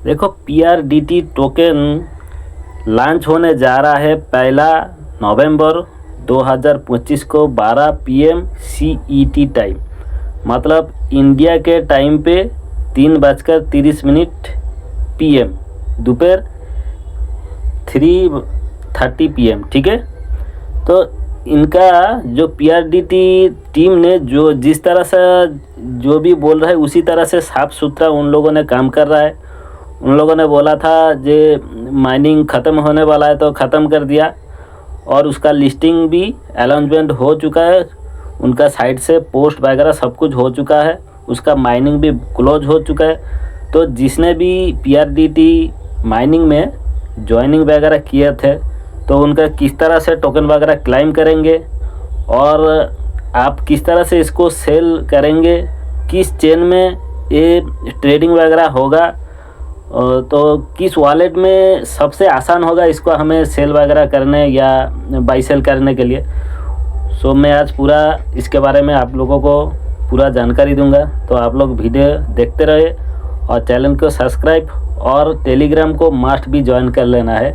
देखो PRDT token launch होने जा रहा है 1 नवंबर 2025 को 12 PM CET टाइम, मतलब इंडिया के टाइम पे 3:30 PM, दोपहर 3:30 PM। ठीक है, तो इनका जो PRDT टीम ने जो जिस तरह से जो भी बोल रहा है उसी तरह से साफ़ सुथरा उन लोगों ने काम कर रहा है। उन लोगों ने बोला था जे माइनिंग ख़त्म होने वाला है तो ख़त्म कर दिया, और उसका लिस्टिंग भी अनाउंसमेंट हो चुका है, उनका साइट से पोस्ट वगैरह सब कुछ हो चुका है, उसका माइनिंग भी क्लोज हो चुका है। तो जिसने भी PRDT माइनिंग में ज्वाइनिंग वगैरह किए थे तो उनका किस तरह से टोकन वगैरह क्लाइम करेंगे और आप किस तरह से इसको सेल करेंगे, किस चेन में ये ट्रेडिंग वगैरह होगा, तो किस वॉलेट में सबसे आसान होगा इसको हमें सेल वगैरह करने या बाई सेल करने के लिए। सो मैं आज पूरा इसके बारे में आप लोगों को पूरा जानकारी दूंगा, तो आप लोग वीडियो देखते रहे और चैनल को सब्सक्राइब और टेलीग्राम को मस्ट भी ज्वाइन कर लेना है।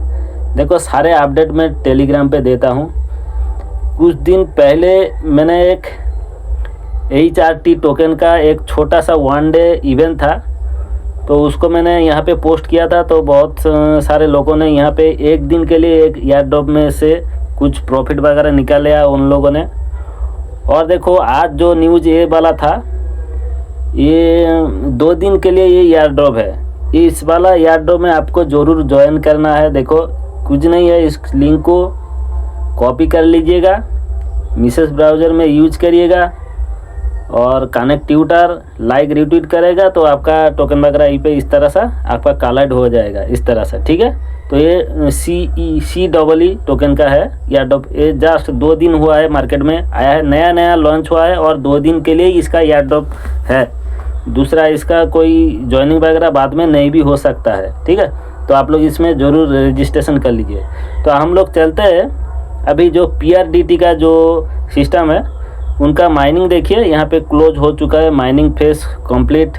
देखो सारे अपडेट मैं टेलीग्राम पे देता हूँ। कुछ दिन पहले मैंने एक HRT टोकन का एक छोटा सा 1 डे इवेंट था, तो उसको मैंने यहाँ पे पोस्ट किया था, तो बहुत सारे लोगों ने यहाँ पे एक दिन के लिए एक एयर ड्रॉप में से कुछ प्रॉफिट वगैरह निकाल लिया उन लोगों ने। और देखो आज जो न्यूज़ ये वाला था, ये 2 दिन के लिए ये एयर ड्रॉप है। इस वाला एयर ड्रॉप में आपको ज़रूर ज्वाइन करना है। देखो कुछ नहीं है, इस लिंक को कॉपी कर लीजिएगा, मिसेस ब्राउज़र में यूज करिएगा और कनेक्ट ट्विटर लाइक रिट्वीट करेगा तो आपका टोकन वगैरह यहीं पे इस तरह से आपका कलेक्ट हो जाएगा इस तरह से। ठीक है, तो ये CEE टोकन का है एयरड्रॉप। ये जस्ट 2 दिन हुआ है, मार्केट में आया है, नया नया लॉन्च हुआ है और 2 दिन के लिए इसका एयरड्रॉप है। दूसरा इसका कोई ज्वाइनिंग वगैरह बाद में नहीं भी हो सकता है। ठीक है, तो आप लोग इसमें ज़रूर रजिस्ट्रेशन कर लीजिए। तो हम लोग चलते हैं अभी जो PRDT का जो सिस्टम है उनका माइनिंग देखिए, यहाँ पे क्लोज हो चुका है, माइनिंग फेस कंप्लीट,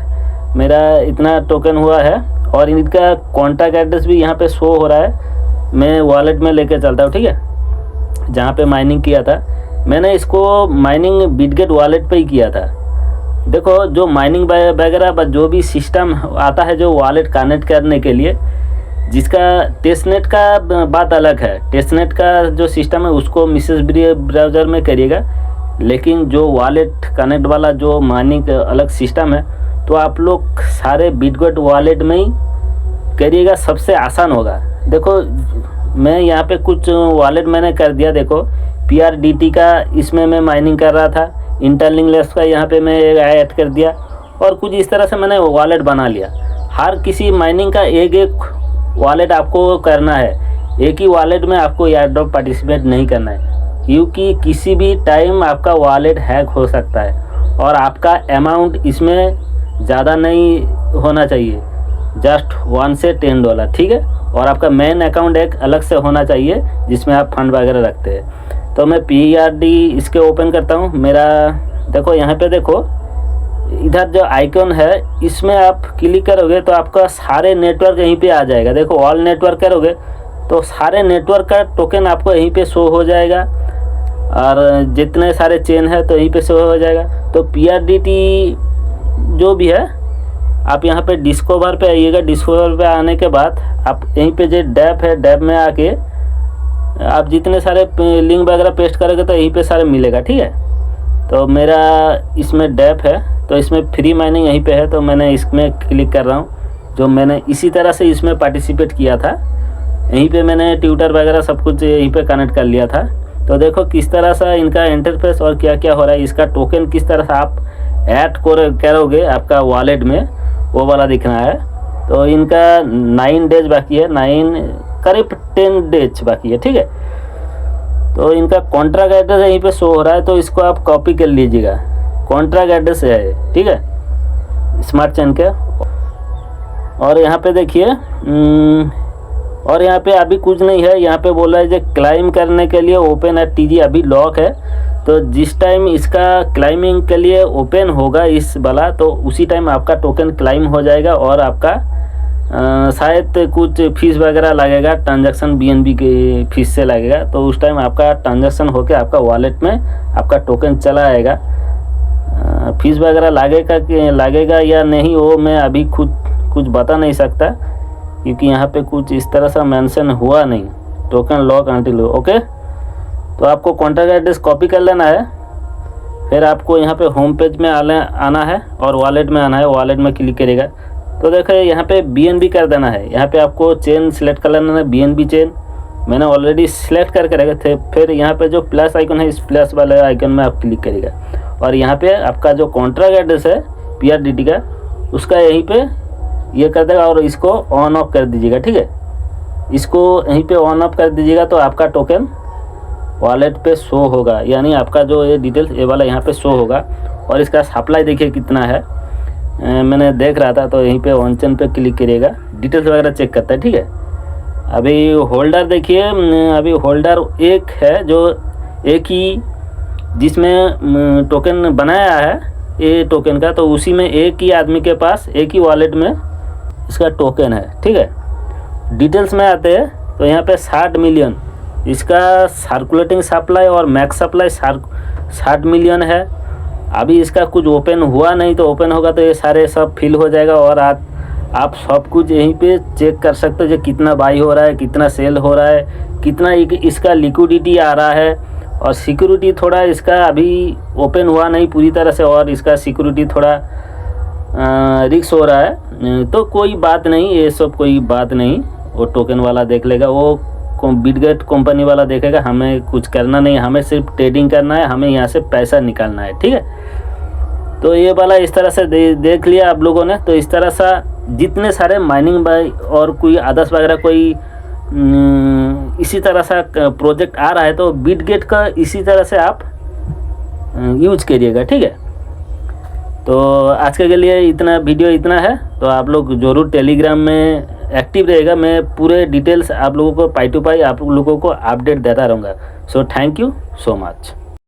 मेरा इतना टोकन हुआ है और इनका कॉन्टैक्ट एड्रेस भी यहाँ पे शो हो रहा है। मैं वॉलेट में लेके चलता हूँ, ठीक है, जहाँ पे माइनिंग किया था मैंने इसको माइनिंग बिटगेट वॉलेट पे ही किया था। देखो जो माइनिंग वगैरह जो भी सिस्टम आता है जो वॉलेट कनेक्ट करने के लिए, जिसका टेस्टनेट का बात अलग है, टेस्टनेट का जो सिस्टम है उसको मिसेस ब्राउज़र में करिएगा, लेकिन जो वॉलेट कनेक्ट वाला जो माइनिंग अलग सिस्टम है तो आप लोग सारे बिटगेट वॉलेट में ही करिएगा, सबसे आसान होगा। देखो मैं यहाँ पे कुछ वॉलेट मैंने कर दिया, देखो PRDT का इसमें मैं माइनिंग कर रहा था, इंटरलिंक लेस का यहाँ पे मैं ऐड कर दिया और कुछ इस तरह से मैंने वॉलेट बना लिया। हर किसी माइनिंग का एक एक वॉलेट आपको करना है, एक ही वॉलेट में आपको एयर ड्रॉप पार्टिसिपेट नहीं करना है, क्योंकि किसी भी टाइम आपका वॉलेट हैक हो सकता है और आपका अमाउंट इसमें ज़्यादा नहीं होना चाहिए, जस्ट $1 से $10। ठीक है, और आपका मेन अकाउंट एक अलग से होना चाहिए जिसमें आप फंड वगैरह रखते हैं। तो मैं PRD इसके ओपन करता हूँ। मेरा देखो यहाँ पे देखो इधर जो आइकॉन है इसमें आप क्लिक करोगे तो आपका सारे नेटवर्क यहीं पे आ जाएगा। देखो ऑल नेटवर्क करोगे तो सारे नेटवर्क का टोकन आपको यहीं पे शो हो जाएगा और जितने सारे चेन है तो यहीं पे शो हो जाएगा। तो PRDT जो भी है आप यहाँ पे डिस्कवर पे आइएगा। डिस्कवर पे आने के बाद आप यहीं पे जो डैप है, डैप में आके आप जितने सारे लिंक वगैरह पेस्ट करोगे तो यहीं पे सारे मिलेगा। ठीक है, तो मेरा इसमें डैप है तो इसमें फ्री माइनिंग यहीं पे है, तो मैंने इसमें क्लिक कर रहा हूँ। जो मैंने इसी तरह से इसमें पार्टिसिपेट किया था, यहीं पे मैंने ट्विटर वगैरह सब कुछ यहीं पे कनेक्ट कर लिया था। तो देखो किस तरह से इनका इंटरफेस और क्या क्या हो रहा है, इसका टोकन किस तरह से आप ऐड करोगे आपका वॉलेट में, वो वाला दिखना है। तो इनका 9 डेज बाकी है, 9 करीब 10 डेज बाकी है। ठीक है, तो इनका कॉन्ट्रैक्ट एड्रेस यहीं पे शो हो रहा है, तो इसको आप कॉपी कर लीजिएगा। कॉन्ट्रैक्ट एड्रेस है, ठीक है, स्मार्ट चेन के। और यहाँ पे देखिए और यहाँ पे अभी कुछ नहीं है, यहाँ पे बोला है जो क्लाइम करने के लिए ओपन TG अभी लॉक है। तो जिस टाइम इसका क्लाइमिंग के लिए ओपन होगा इस वाला, तो उसी टाइम आपका टोकन क्लाइम हो जाएगा और आपका शायद कुछ फीस वगैरह लगेगा, ट्रांजैक्शन BNB के फीस से लगेगा, तो उस टाइम आपका ट्रांजैक्शन होके आपका वॉलेट में आपका टोकन चला आएगा। फीस वगैरह लगेगा या नहीं वो मैं अभी खुद कुछ बता नहीं सकता, क्योंकि यहाँ पे कुछ इस तरह से मेंशन हुआ नहीं, टोकन लॉक अंटिल। ओके, तो आपको कॉन्टैक्ट एड्रेस कॉपी कर लेना है, फिर आपको यहाँ पे होम पेज में आना है और वॉलेट में आना है। वॉलेट में क्लिक करेगा तो देखिए यहाँ पे BNB कर देना है। यहाँ पे आपको चेन सिलेक्ट कर लेना है, BNB चेन मैंने ऑलरेडी सिलेक्ट करके रखे थे। फिर यहाँ पे जो प्लस आइकन है, इस प्लस वाले आइकन में आप क्लिक करेगा और यहाँ पे आपका जो कॉन्ट्रैक्ट एड्रेस है PRDT का, उसका यहीं पे ये कर देगा और इसको ऑन ऑफ कर दीजिएगा। ठीक है, इसको यहीं पे ऑन ऑफ कर दीजिएगा तो आपका टोकन वॉलेट पे शो होगा, यानी आपका जो ये डिटेल्स ये वाला यहाँ पे शो होगा। और इसका सप्लाई देखिए कितना है, मैंने देख रहा था, तो यहीं पे ऑन चेन पे क्लिक करिएगा, डिटेल्स वगैरह चेक करता है। ठीक है, अभी होल्डर देखिए, अभी होल्डर एक है जो एक ही जिसमें टोकन बनाया है ये टोकन का, तो उसी में एक ही आदमी के पास एक ही वॉलेट में इसका टोकन है। ठीक है, डिटेल्स में आते हैं तो यहाँ पे 60 मिलियन इसका सर्कुलेटिंग सप्लाई और मैक्स सप्लाई 60 मिलियन है। अभी इसका कुछ ओपन हुआ नहीं, तो ओपन होगा तो ये सारे सब फिल हो जाएगा और आप सब कुछ यहीं पे चेक कर सकते हो, जो कितना बाई हो रहा है, कितना सेल हो रहा है, कितना इसका लिक्विडिटी आ रहा है। और सिक्योरिटी थोड़ा इसका अभी ओपन हुआ नहीं पूरी तरह से और इसका सिक्योरिटी थोड़ा रिस्क हो रहा है, तो कोई बात नहीं, ये सब कोई बात नहीं, वो टोकन वाला देख लेगा, वो बिटगेट कंपनी वाला देखेगा। हमें कुछ करना नहीं, हमें सिर्फ ट्रेडिंग करना है, हमें यहाँ से पैसा निकालना है। ठीक है, तो ये वाला इस तरह से देख लिया आप लोगों ने। तो इस तरह से जितने सारे माइनिंग बाय और कोई अदर्स वगैरह कोई इसी तरह सा प्रोजेक्ट आ रहा है तो बिटगेट का इसी तरह से आप यूज करिएगा। ठीक है, तो आज के लिए इतना वीडियो इतना है, तो आप लोग ज़रूर टेलीग्राम में एक्टिव रहेगा। मैं पूरे डिटेल्स आप लोगों को पाई टू पाई आप लोगों को अपडेट देता रहूँगा। So thank you so much.